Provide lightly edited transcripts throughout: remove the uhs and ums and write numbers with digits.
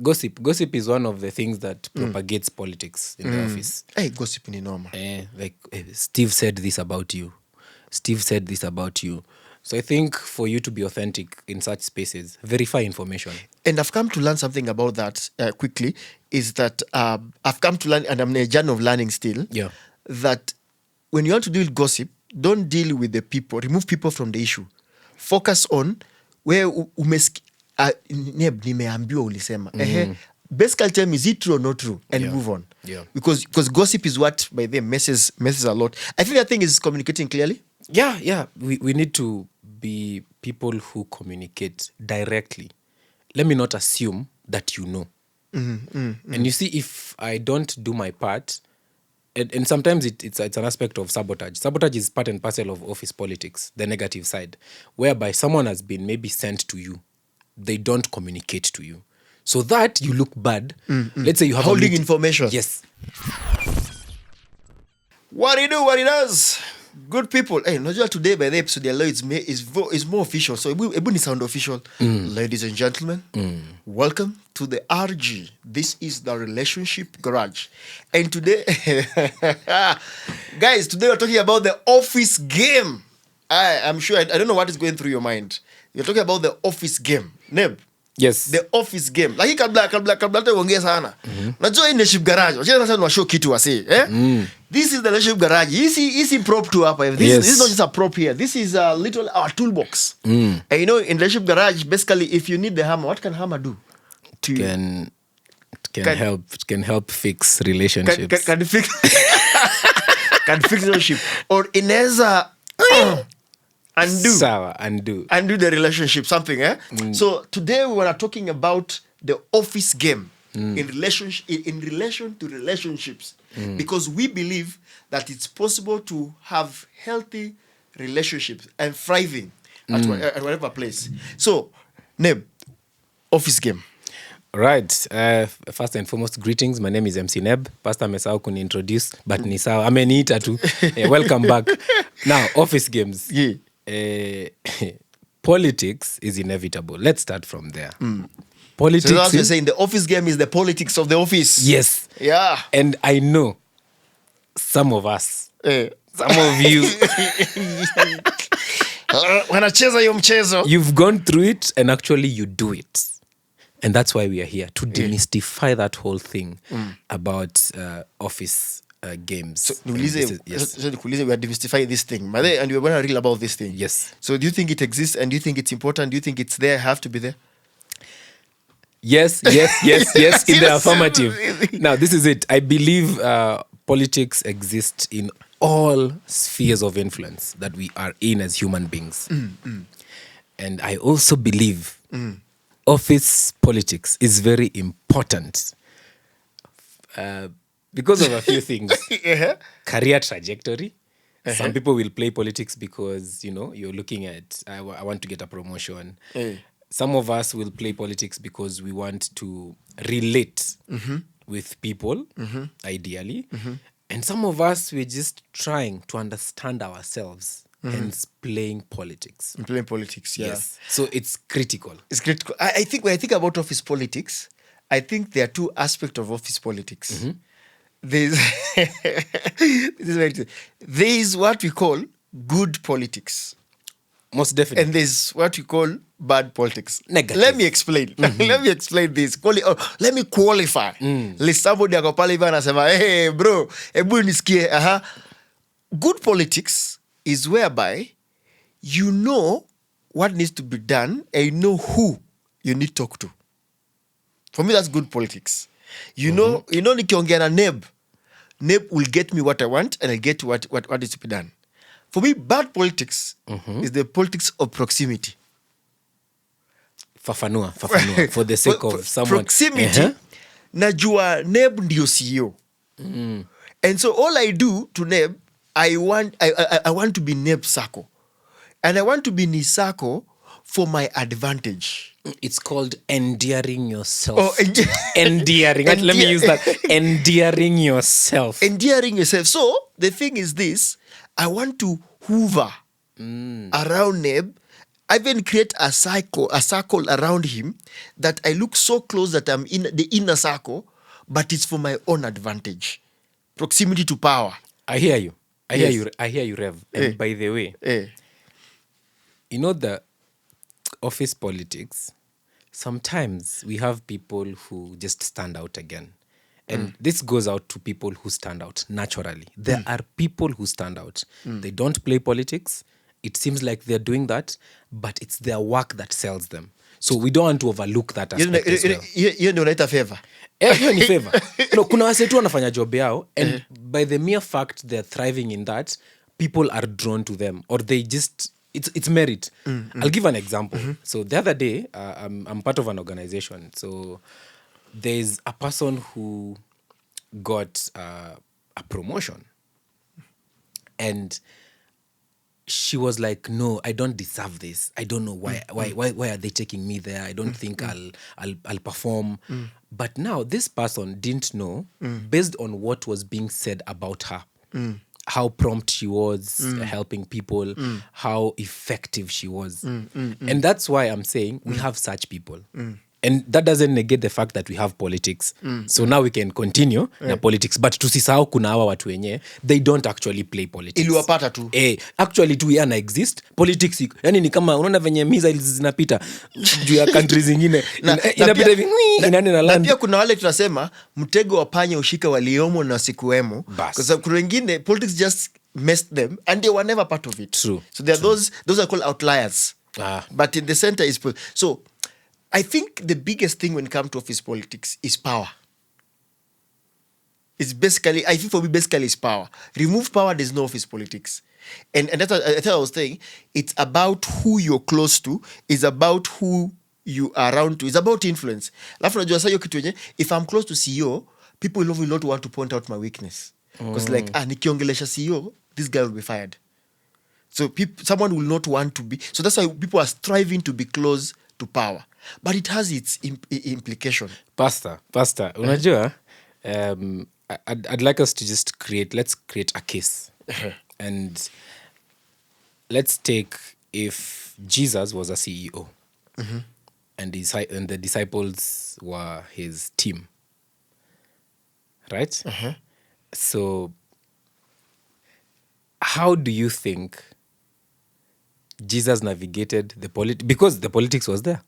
Gossip is one of the things that propagates politics in the office. Hey, gossip ni normal. Steve said this about you. Steve said this about you. So I think for you to be authentic in such spaces, verify information. And I've come to learn something about that quickly, is that I've come to learn, and I'm in a journey of learning still, that when you want to deal with gossip, don't deal with the people. Remove people from the issue. Focus on where nimeambiwa ulisema. Basically tell me, is it true or not true? And move on. Yeah. Because gossip is what by them messes a lot. I think that thing is communicating clearly. Yeah. We need to be people who communicate directly. Let me not assume that you know. And you see, if I don't do my part, and sometimes it's an aspect of sabotage. Sabotage is part and parcel of office politics, the negative side, whereby someone has been maybe sent to you. They don't communicate to you. So that you look bad. Let's say you have holding information. Yes. What it does. Good people. Hey, not today by the episode is more official. So it sound official. Ladies and gentlemen, welcome to the RG. This is the Relationship Garage. And today, guys, today we're talking about the office game. I'm sure, I don't know what is going through your mind. You're talking about the office game. Neb. Yes. The office game. Like kabla tuongea sana. Unajua Relationship Garage. Wacha sasa niwashow kitu wase, This is the Relationship Garage. Easy prop to hapa. This is not just a prop here. This is a little our toolbox. And you know, in Relationship Garage, basically if you need the hammer, what can hammer do? It can help fix relationships. Can fix can fix relationship. Or inaweza undo the relationship, something. So today we were talking about the office game in relation to relationships, because we believe that it's possible to have healthy relationships and thriving at whatever place. So, Neb, office game. Right. First and foremost, greetings. My name is MC Neb. Pastor Mesao kuni introduce, but ni sawa. Ameniita tu. Welcome back. Now, office games. Yeah. Politics is inevitable. Let's start from there. Politics. So that's what you're saying. The office game is the politics of the office. Yes. Yeah. And I know some of us, some of you, wanacheza hiyo mchezo. You've gone through it and actually you do it. And that's why we are here, to demystify that whole thing about office games. So, we are demystifying this thing. And we're going to read about this thing. Yes. So do you think it exists, and do you think it's important? Do you think it's there, have to be there? Yes, in the affirmative. Now, this is it. I believe politics exists in all spheres of influence that we are in as human beings. And I also believe office politics is very important because of a few things. Career trajectory. Some people will play politics because, you're looking at, I want to get a promotion. Some of us will play politics because we want to relate with people, ideally. And some of us, we're just trying to understand ourselves. Hence playing politics. Playing politics, yeah. Yes. So it's critical. It's critical. I think when I think about office politics, I think there are two aspects of office politics. There's there's what we call good politics. Most definitely. And there's what we call bad politics. Negative. Let me explain. Let me explain this. Let me qualify. Let somebody ako pale hivi anasema, hey bro, hebu nisikie. Good politics is whereby you know what needs to be done and you know who you need to talk to. For me, that's good politics. You know, nikiongea na Neb will get me what I want and I get what needs to be done. For me, bad politics is the politics of proximity. Fafanua, for the sake of someone. Proximity, najua Neb ndio CEO. And so all I do to Neb, I want to be Neb's circle. And I want to be in his circle for my advantage. It's called endearing yourself. Endearing. Let me use that. Endearing yourself. Endearing yourself. So the thing is this, I want to hoover around Neb I even create a circle around him that I look so close that I'm in the inner circle, but it's for my own advantage. Proximity to power. I hear you. Yes. I hear you, Rev. Eh. And by the way, you know the office politics, sometimes we have people who just stand out again. And this goes out to people who stand out naturally. There are people who stand out. They don't play politics. It seems like they're doing that, but it's their work that sells them. So we don't want to overlook that aspect as well. Hiyo ndio unaita favor. Hiyo ni favor. No, kuna wase tu wanafanya job yao, and by the mere fact they're thriving in that, people are drawn to them, or they just it's merit. I'll give an example. So the other day, I'm part of an organization. So there's a person who got a promotion, and she was like, "No, I don't deserve this. I don't know why. Why are they taking me there? I don't think I'll perform." But now this person didn't know, based on what was being said about her, how prompt she was helping people, how effective she was, and that's why I'm saying we have such people. And that doesn't negate the fact that we have politics. So now we can continue na politics. But tusisahau kuna hawa watu wenye, they don't actually play politics. Iliwapata tu. Actually tu yana exist. Politics, yani ni kama unaona venye missiles zinapita juu ya countries zingine. Inapita hivi, inani na land. Na pia kuna wale tunasema, mtego wa panya ushika waliomo na sikuwemo. Kwa sababu kuna wengine, politics just messed them and they were never part of it. True. So there are those are called outliers. But in the center is... So I think the biggest thing when it comes to office politics is power. It's basically, I think for me, basically is power. Remove power, there's no office politics. And that's what I was saying. It's about who you're close to. It's about who you are around to. It's about influence. If I'm close to CEO, people will not want to point out my weakness. Because nikiongelesha CEO, this guy will be fired. So someone will not want to be... So that's why people are striving to be close to power. But it has its implication. Pastor, unajua, I'd like us to just let's create a case. And let's take, if Jesus was a CEO, and the disciples were his team, right? So how do you think Jesus navigated the because the politics was there?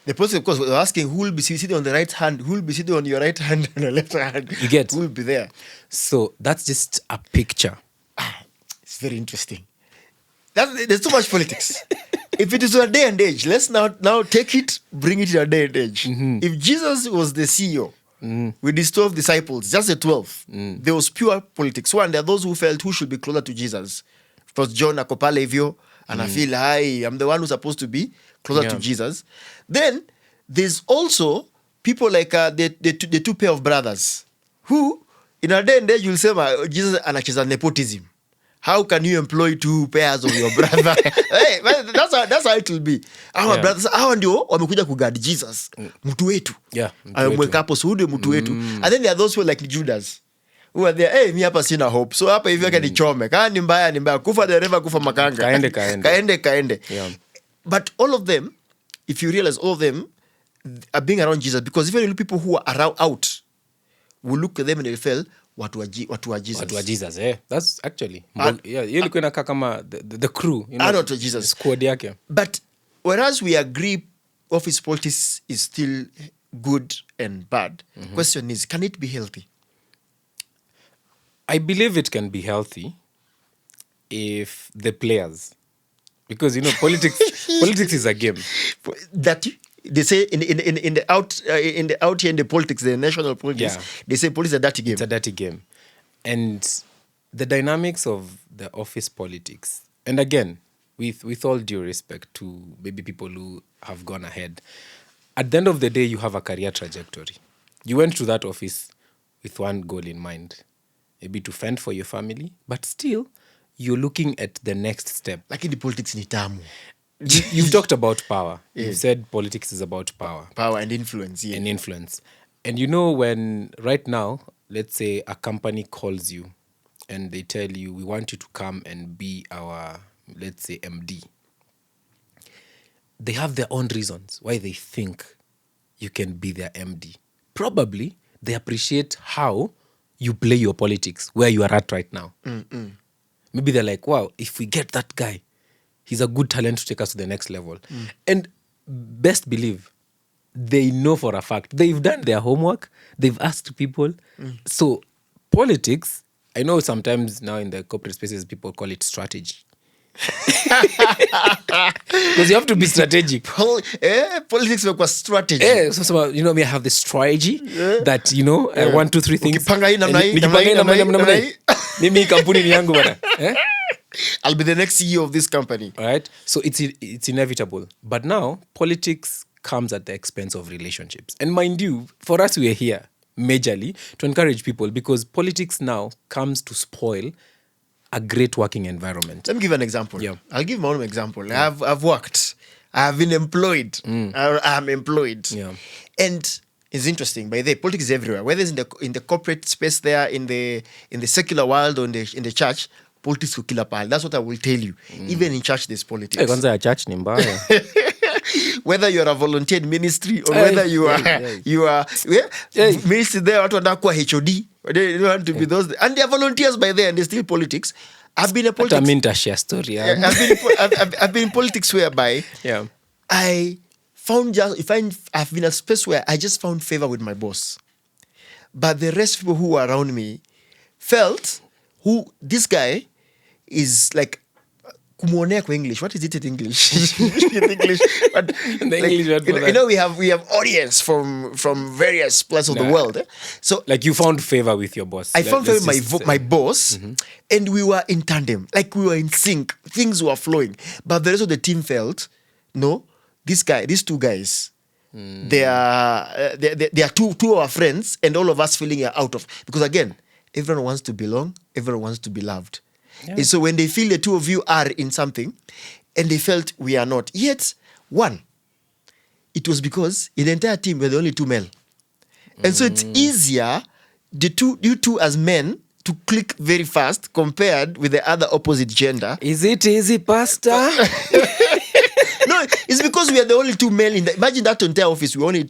The person, of course, was asking who will be sitting on the right hand, who will be sitting on your right hand and the left hand. You get? Who will be there? So that's just a picture. It's very interesting. There's too much politics. If it is a day and age, let's now take it, bring it to a day and age. If Jesus was the CEO with his 12 disciples, just the 12, there was pure politics. One, there are those who felt who should be closer to Jesus. Because John akopale hivyo, and I feel, I'm the one who's supposed to be closer to Jesus. Then there's also people like the two pair of brothers who, in a day and age, you'll say, Jesus anacheza nepotism. How can you employ two pairs of your brother? Hey, that's how it will be. Our brothers, hawa ndio wamekuja kuguard Jesus. Mtu wetu. Mweka hapo suhudu mtu wetu. And then there are those who are like Judas. Who are there, hey, mi hapa sina hope. So hapa hivyo ni chome. Kaa ni mbaya. Kufa dereva, kufa makanga. Kaende. Yeah. But all of them, if you realize, all of them are being around Jesus, because even people who are out will look at them and they'll feel, watu wa Jesus. Watu wa Jesus, That's actually... ilikuwa inakaa kama the crew. Not to Jesus. Squad yake. But whereas we agree office politics is still good and bad, question is, can it be healthy? I believe it can be healthy if the players... Because, politics is a game. That they say in the out here in the politics, the national politics, they say politics is a dirty game. It's a dirty game. And the dynamics of the office politics, and again, with all due respect to maybe people who have gone ahead, at the end of the day, you have a career trajectory. You went to that office with one goal in mind, maybe to fend for your family, but still, you're looking at the next step. Like in the politics ni tamu. You've talked about power. You've said politics is about power. Power and influence, And influence. And when right now, let's say a company calls you and they tell you, we want you to come and be our, let's say, MD. they have their own reasons why they think you can be their MD. Probably they appreciate how you play your politics, where you are at right now. Maybe they're like, wow, if we get that guy, he's a good talent to take us to the next level. And best believe, they know for a fact. They've done their homework. They've asked people. So politics, I know sometimes now in the corporate spaces, people call it strategy. Because you have to be strategic. Politics was strategy. So me, I have the strategy that, 1, 2, 3 things. Ukipanga hii namna hii, namna hii, namna hii. Mimi kampuni ni yangu bana. I'll be the next CEO of this company. All right. So it's inevitable. But now politics comes at the expense of relationships. And mind you, for us, we are here majorly to encourage people, because politics now comes to spoil a great working environment. Let me give an example. Yeah. I'll give my own example. I've worked. I've been employed. I'm employed. Yeah. And it's interesting. By the way, politics is everywhere. Whether it's in the corporate space, there in the secular world, or in the church, politics will kill a pile. That's what I will tell you. Even in church, there's politics. Kwanza ya church ni mbaya. Whether you're a volunteer in ministry or whether you are ministry there, watu wanataka kuwa HOD. They don't want to be those, and they are volunteers by there, and they're still politics. I've been a politics. I mean to share story. I've been in politics whereby I found I've been a space where I just found favor with my boss, but the rest of people who were around me felt this guy is like. Kumuonea kwa English. What is it in English? English. But the English word for that. We have audience from various places of the world. So like you found favor with your boss. I found favor with my boss, and we were in tandem. Like we were in sync. Things were flowing. But the rest of the team felt, no, these two guys, they are two of our friends, and all of us feeling out of, because again, everyone wants to belong, everyone wants to be loved. Yeah. And so when they feel the two of you are in something, and they felt we are not. Yet, it was because in the entire team we're the only two male. And so it's easier, you two as men, to click very fast compared with the other opposite gender. Is it easy, Pastor? No, it's because we are the only two male in imagine that entire office, we only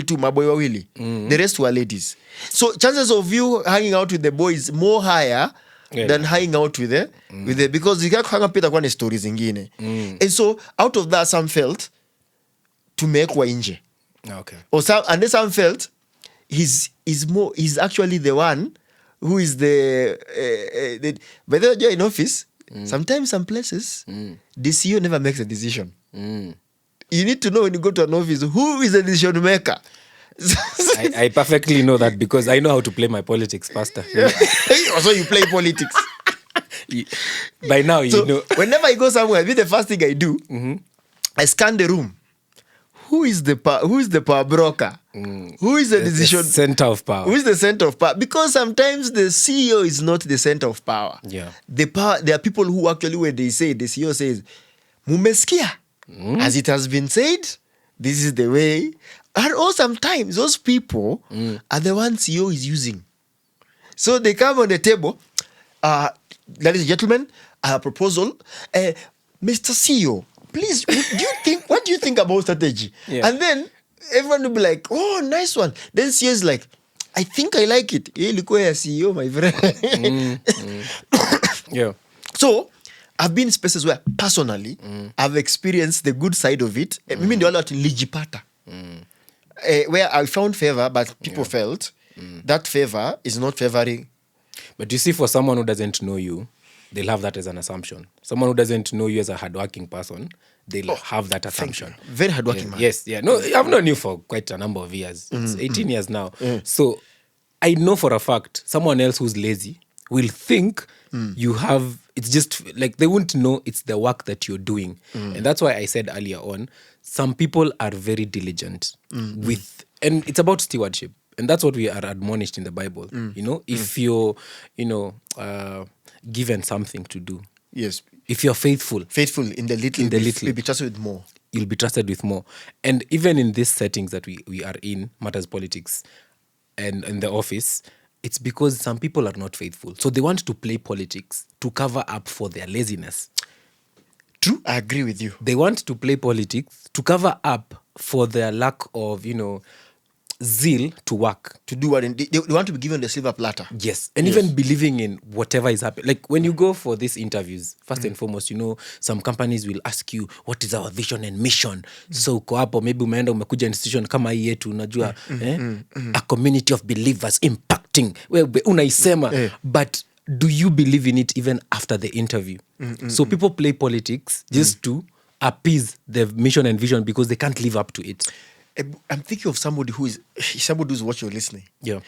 two maboy wawili. The rest were ladies. So chances of you hanging out with the boys more higher than hanging out with the because you can't hang up with the stories zingine. And so out of that, some felt to make wa inje. Okay. And then some felt he's actually the one who is the but then you're in office. Sometimes some places the CEO never makes a decision. You need to know when you go to an office who is the decision maker. I perfectly know that because I know how to play my politics, Pastor. Also, you play politics. By now, you know. Whenever I go somewhere, the first thing I do, I scan the room. Who is the power broker? Who is the decision? The center of power. Who is the center of power? Because sometimes the CEO is not the center of power. Yeah. There are people who actually, when they say, the CEO says, Mumeskia, as it has been said, this is the way. And also sometimes those people are the ones CEO is using. So they come on the table, ladies and gentlemen, I have a proposal. Mr. CEO, please, what do you think about strategy? Yeah. And then everyone will be like, oh, nice one. Then CEO is like, I think I like it. CEO, my friend. Yeah. So I've been in spaces where personally I've experienced the good side of it. Mimi ndio wale watu nilijipata. Where I found favor, but people felt that favor is not favoring. But you see, for someone who doesn't know you, they'll have that as an assumption. Someone who doesn't know you as a hardworking person, they'll have that assumption. Very hardworking man. Yes, yeah. No, I've known you for quite a number of years. It's 18 years now. So I know for a fact, someone else who's lazy will think you have, it's just like they won't know it's the work that you're doing. And that's why I said earlier on, some people are very diligent with, and it's about stewardship. And that's what we are admonished in the Bible. If you're, given something to do. Yes. If you're faithful in the little, you'll be trusted with more. You'll be trusted with more. And even in these settings that we are in, matters politics, and in the office, it's because some people are not faithful. So they want to play politics to cover up for their laziness. True, I agree with you. They want to play politics to cover up for their lack of, zeal to work. To do what they want to be given the silver platter. Yes. And even believing in whatever is happening. Like when you go for these interviews, first and foremost, some companies will ask you, what is our vision and mission? So uko hapo, maybe umeenda umekuja institution kama hii yetu, unajua, a community of believers impacting. Wewe unaisema, but do you believe in it even after the interview? So people play politics just to appease the mission and vision because they can't live up to it. I'm thinking of somebody who's watching or listening. Yeah.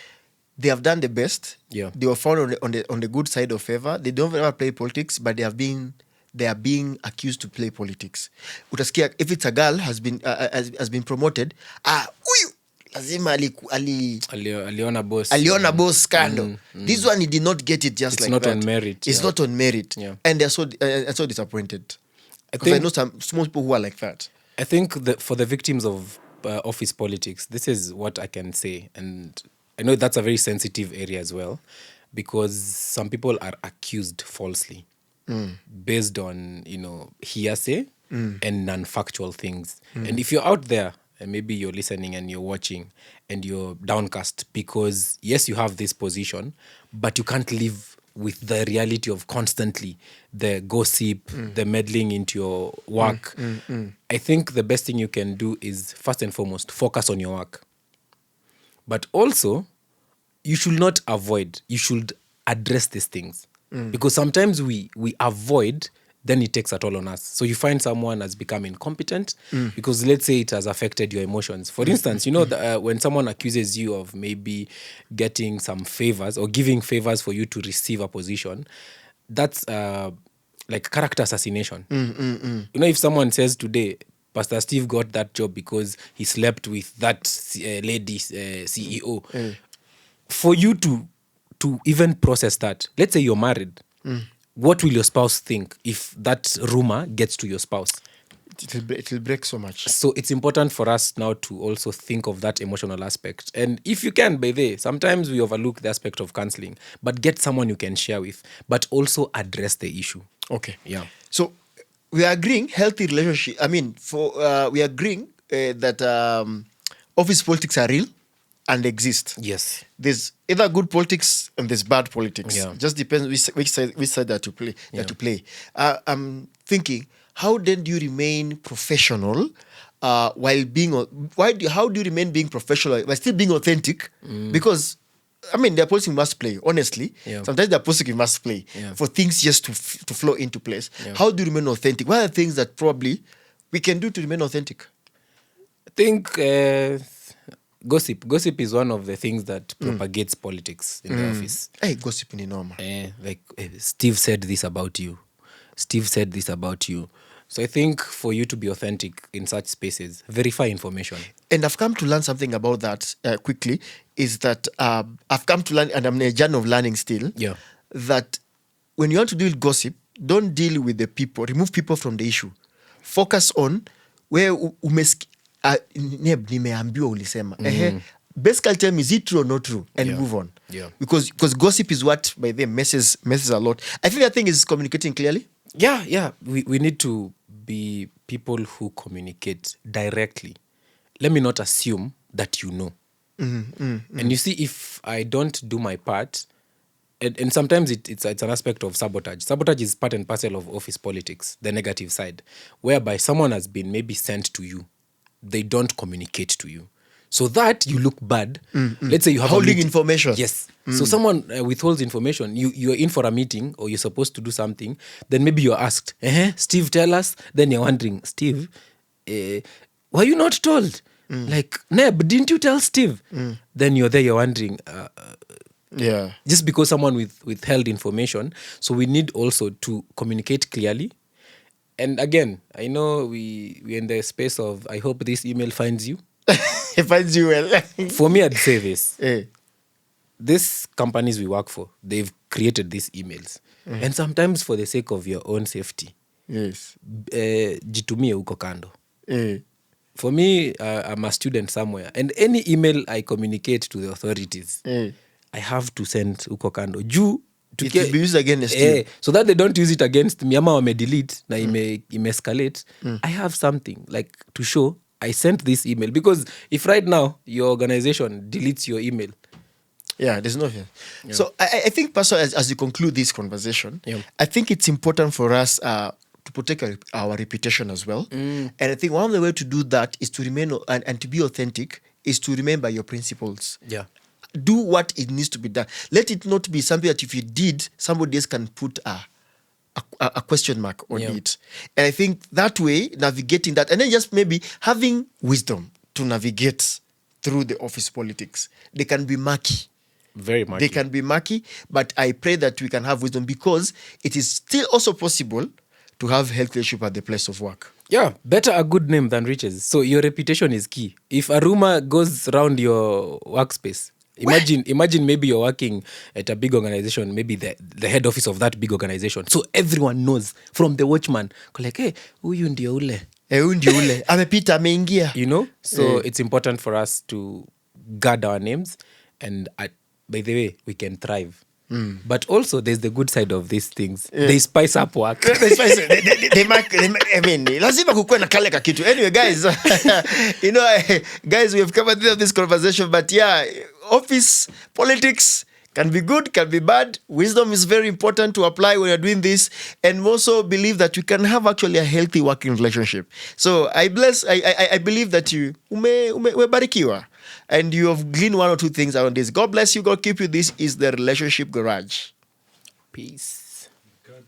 They have done the best. Yeah. They were found on the good side of favor. They don't ever play politics, but they are being accused to play politics. Utasikia, if it's a girl has been promoted, huyu lazima aliona boss scandal. This one, he did not get it just it's like not that. On merit. It's not on merit. Yeah. And they're so disappointed. Because I know some small people who are like that. I think that for the victims of office politics, this is what I can say. And I know that's a very sensitive area as well, because some people are accused falsely based on, hearsay and non-factual things. And if you're out there, and maybe you're listening and you're watching and you're downcast because, yes, you have this position, but you can't live with the reality of constantly the gossip, the meddling into your work. I think the best thing you can do is, first and foremost, focus on your work. But also, you should not avoid, you should address these things. Because sometimes we avoid, then it takes a toll on us. So you find someone has become incompetent because, let's say, it has affected your emotions. For instance, when someone accuses you of maybe getting some favors or giving favors for you to receive a position, that's like character assassination. If someone says today, Pastor Steve got that job because he slept with that lady CEO. For you to even process that, let's say you're married, what will your spouse think if that rumor gets to your spouse? It will break so much. So it's important for us now to also think of that emotional aspect. And if you can, by the way, sometimes we overlook the aspect of counseling, but get someone you can share with, but also address the issue. Okay. Yeah. So we are agreeing healthy relationship. We are agreeing that office politics are real and exist. Yes. There's either good politics and there's bad politics. Yeah. Just depends which side that you play. To play. I'm thinking, how then do you remain professional while being? How do you remain being professional while still being authentic? Because their politics must play. Honestly, sometimes their politics must play for things just to flow into place. Yeah. How do you remain authentic? What are the things that probably we can do to remain authentic? I think. Gossip is one of the things that propagates politics in the office. Hey, gossip is normal. Steve said this about you. Steve said this about you. So I think for you to be authentic in such spaces, verify information. And I've come to learn something about that quickly, is that I've come to learn, and I'm in a journey of learning still, that when you want to deal with gossip, don't deal with the people. Remove people from the issue. Focus on where nimeambiwa ulisema. Basically tell me, is it true or not true? And move on. Yeah. Because gossip is what by them messes a lot. I think that thing is communicating clearly. Yeah. We need to be people who communicate directly. Let me not assume that you know. And you see, if I don't do my part, and sometimes it's an aspect of sabotage. Sabotage is part and parcel of office politics, the negative side, whereby someone has been maybe sent to you. They don't communicate to you. So that you look bad. Let's say you have holding information. Yes. So someone withholds information. You're in for a meeting or you're supposed to do something. Then maybe you're asked, Steve, tell us. Then you're wondering, Steve, were you not told? Like, Neb, didn't you tell Steve? Then you're there, you're wondering. Just because someone withheld information. So we need also to communicate clearly. And again, I know we're in the space of, I hope this email finds you. It finds you well. For me, I'd say this. These companies we work for, they've created these emails. And sometimes for the sake of your own safety. Yes. Jitumie uko kando. For me, I'm a student somewhere. And any email I communicate to the authorities, I have to send uko kando. It will be used against you. So that they don't use it against me ama wame delete na ime escalate. I have something like to show I sent this email, because if right now your organization deletes your email, there's no fear. Yeah. So I think, Pastor, as you conclude this conversation, I think it's important for us to protect our reputation as well. And I think one of the ways to do that is to remain and to be authentic, is to remember your principles. Yeah. Do what it needs to be done. Let it not be something that if you did, somebody else can put a question mark on it. And I think that way, navigating that, and then just maybe having wisdom to navigate through the office politics. They can be murky. Very murky. They can be murky, but I pray that we can have wisdom, because it is still also possible to have healthy leadership at the place of work. Yeah, better a good name than riches. So your reputation is key. If a rumor goes around your workspace, imagine maybe you're working at a big organization, maybe the head office of that big organization. So everyone knows, from the watchman, like, hey, huyu ndio ule. Amepita, ameingia. You know? So it's important for us to guard our names, and by the way, we can thrive. But also, there's the good side of these things. They spice up work. Lazima kukuwe na kale kakitu. Anyway, guys, guys, we have covered this conversation, but office politics can be good, can be bad. Wisdom is very important to apply when you're doing this, and also believe that you can have actually a healthy working relationship. So I believe that you umebarikiwa. And you have gleaned one or two things out of this. God bless you. God keep you. This is the Relationship Garage. Peace. God.